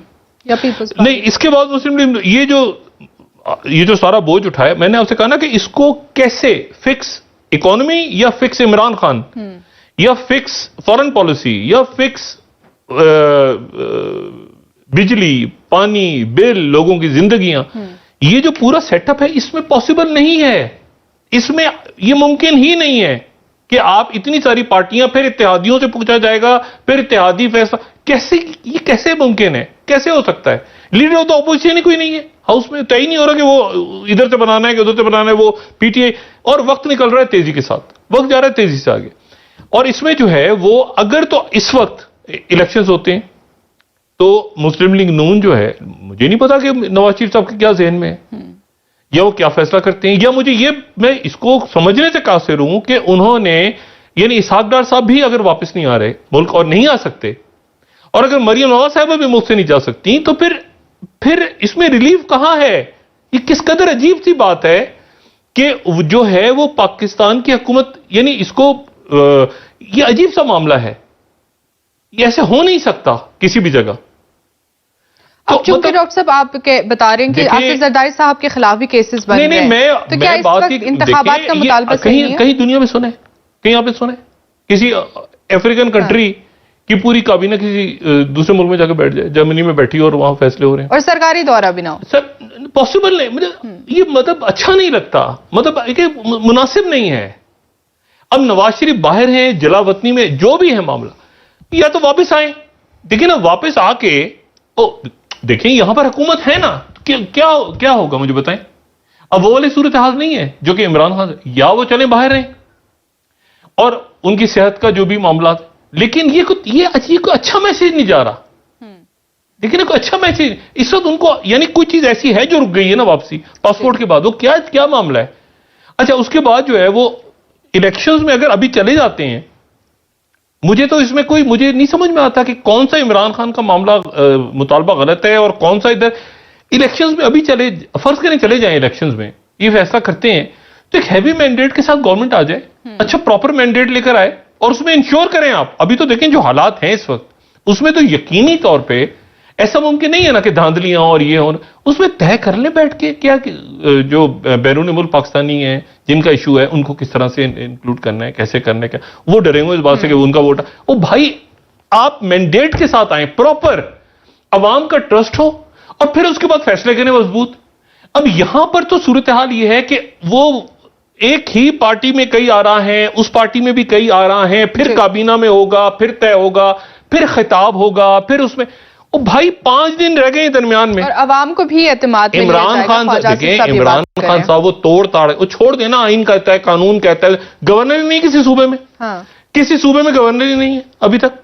یا پیپلز نہیں. اس کے بعد مسلم لیگ یہ جو سارا بوجھ اٹھایا, میں نے آپ سے کہا نا کہ اس کو کیسے فکس اکانومی یا فکس عمران خان یا فکس فارن پالیسی یا فکس بجلی پانی بل لوگوں کی زندگیاں, یہ جو پورا سیٹ اپ ہے اس میں پاسبل نہیں ہے. اس میں یہ ممکن ہی نہیں ہے کہ آپ اتنی ساری پارٹیاں پھر اتحادیوں سے پوچھا جائے گا پھر اتحادی فیصلہ یہ کیسے ممکن ہے, کیسے ہو سکتا ہے؟ لیڈر آف دا اپوزیشن ہی کوئی نہیں ہے ہاؤس میں. طے ہی نہیں ہو رہا کہ وہ ادھر سے بنانا ہے کہ ادھر سے بنانا ہے. وہ پی ٹی آئی اور وقت نکل رہا ہے تیزی کے ساتھ, وقت جا رہا ہے تیزی سے آگے. اور اس میں جو ہے وہ اگر تو اس وقت الیکشنز ہوتے ہیں تو مسلم لیگ نون جو ہے, مجھے نہیں پتا کہ نواز شریف صاحب کے کیا ذہن میں ہے یا وہ کیا فیصلہ کرتے ہیں, یا مجھے یہ میں اس کو سمجھنے سے قاصر ہوں کہ انہوں نے یعنی اسحاق ڈار صاحب بھی اگر واپس نہیں آ رہے ملک اور نہیں آ سکتے, اور اگر مریم نواز صاحبہ بھی ملک سے نہیں جا سکتی, تو پھر اس میں ریلیف کہاں ہے؟ یہ کس قدر عجیب سی بات ہے کہ جو ہے وہ پاکستان کی حکومت, یعنی اس کو یہ عجیب سا معاملہ ہے, یہ ایسے ہو نہیں سکتا کسی بھی جگہ. اب چونکہ ڈاکٹر صاحب آپ بتا رہے ہیں کہ آصف زرداری صاحب کے خلاف بھی کیسز بن رہے ہیں, تو کیا اس وقت انتخابات کا مطالبہ صحیح ہے؟ کہیں دنیا میں سنے, کہیں آپ نے سنے کسی افریقن کنٹری کی پوری کابینہ کسی دوسرے ملک میں جا کے بیٹھ جائے, جرمنی میں بیٹھی اور وہاں فیصلے ہو رہے ہیں اور سرکاری دورہ بھی نہ ہو؟ سر پاسبل نہیں, مجھے یہ مطلب اچھا نہیں لگتا, مطلب مناسب نہیں ہے. اب نواز شریف باہر ہیں جلا وطنی میں جو بھی ہے معاملہ, یا تو واپس آئیں. دیکھیں نا واپس آ کے دیکھیں یہاں پر حکومت ہے نا, کیا ہوگا مجھے بتائیں. اب وہ والی صورتحال نہیں ہے جو کہ عمران خان, یا وہ چلیں باہر رہیں اور ان کی صحت کا جو بھی معاملات, لیکن یہ کوئی اچھا میسج نہیں جا رہا. لیکن کوئی اچھا میسج اس وقت ان کو, یعنی کوئی چیز ایسی ہے جو رک گئی ہے نا واپسی پاسپورٹ کے بعد, وہ کیا معاملہ ہے. اچھا اس کے بعد جو ہے وہ الیکشنز میں اگر ابھی چلے جاتے ہیں, مجھے تو اس میں مجھے نہیں سمجھ میں آتا کہ کون سا عمران خان کا معاملہ مطالبہ غلط ہے اور کون سا ادھر. الیکشنز میں ابھی فرض کریں چلے جائیں الیکشنز میں, یہ فیصلہ کرتے ہیں تو ایک ہیوی مینڈیٹ کے ساتھ گورنمنٹ آ جائے, اچھا پراپر مینڈیٹ لے کر آئے اور اس میں انشور کریں آپ. ابھی تو دیکھیں جو حالات ہیں اس وقت, اس میں تو یقینی طور پہ ایسا ممکن نہیں ہے نا کہ دھاندلیاں اور یہ ہوں, اس میں طے کر لیں بیٹھ کے کیا جو بیرون ملک پاکستانی ہیں جن کا ایشو ہے ان کو کس طرح سے انکلوڈ کرنا ہے, کیسے کرنا ہے. وہ ڈریں گے اس بات سے کہ ان کا ووٹ, وہ بھائی آپ مینڈیٹ کے ساتھ آئیں, پراپر عوام کا ٹرسٹ ہو اور پھر اس کے بعد فیصلے کریں مضبوط. اب یہاں پر تو صورتحال یہ ہے کہ وہ ایک ہی پارٹی میں کئی آ رہا ہیں, اس پارٹی میں بھی کئی آ رہا ہیں, پھر کابینہ میں ہوگا, پھر طے ہوگا, پھر خطاب ہوگا, پھر اس میں بھائی 5 دن رہ گئے درمیان میں. اور عوام کو بھی اعتماد میں عمران خان دیکھیں, عمران خان صاحب وہ توڑ تاڑ, وہ چھوڑ دینا, آئین کہتا ہے, قانون کہتا ہے, گورنر ہی نہیں کسی صوبے میں, کسی صوبے میں گورنر ہی نہیں ہے ابھی تک.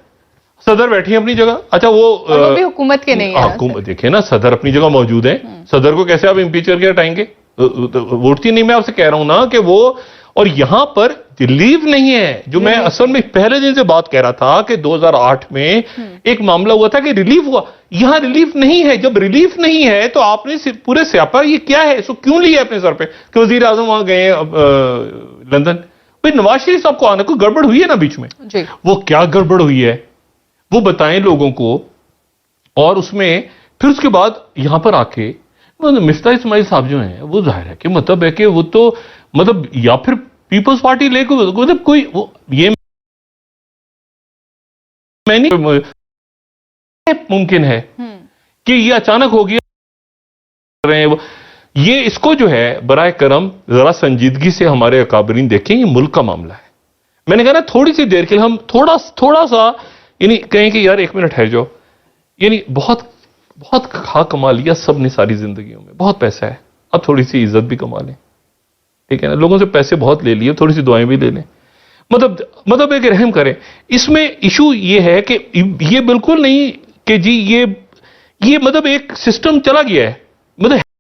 صدر بیٹھی ہیں اپنی جگہ. اچھا وہ بھی حکومت کے نہیں ہے, حکومت دیکھیں نا, صدر اپنی جگہ موجود ہے, صدر کو کیسے آپ امپیچ کر کے ہٹائیں گے؟ ووٹتی نہیں, میں آپ سے کہہ رہا ہوں نا کہ وہ, اور یہاں پر ریلیف نہیں ہے. جو میں اصل میں پہلے دن سے بات کہہ رہا تھا کہ 2008 میں ایک معاملہ ہوا تھا کہ ریلیف ہوا, یہاں ریلیف نہیں ہے. جب ریلیف نہیں ہے تو آپ نے پورے سیاپا یہ کیا ہے, اس کو کیوں لیا اپنے سر پہ کہ وزیر اعظم وہاں گئے لندن. بھائی نواز شریف صاحب کو آنا, کوئی گڑبڑ ہوئی ہے نا بیچ میں, وہ کیا گڑبڑ ہوئی ہے وہ بتائیں لوگوں کو. اور اس میں پھر اس کے بعد یہاں پر آ کے مفتاح اسماعیل صاحب جو ہیں, وہ ظاہر ہے کہ مطلب ہے کہ وہ تو مطلب یا پھر پیپلز پارٹی لے کے مطلب کوئی یہ میں نہیں ممکن ہے کہ یہ اچانک ہو گیا رہے ہیں. یہ اس کو جو ہے برائے کرم ذرا سنجیدگی سے ہمارے اکابرین دیکھیں, یہ ملک کا معاملہ ہے. میں نے کہا نا تھوڑی سی دیر کے لیے ہم تھوڑا سا یعنی کہیں کہ یار 1 منٹ ٹھہر جاؤ, یعنی بہت کھا کما لیا سب نے ساری زندگیوں میں, بہت پیسہ ہے, اب تھوڑی سی عزت بھی کما لیں, ٹھیک ہے نا. لوگوں سے پیسے بہت لے لیے, تھوڑی سی دعائیں بھی لے لیں, مطلب ایک رحم کریں. اس میں ایشو یہ ہے کہ یہ بالکل نہیں کہ جی یہ مطلب ایک سسٹم چلا گیا ہے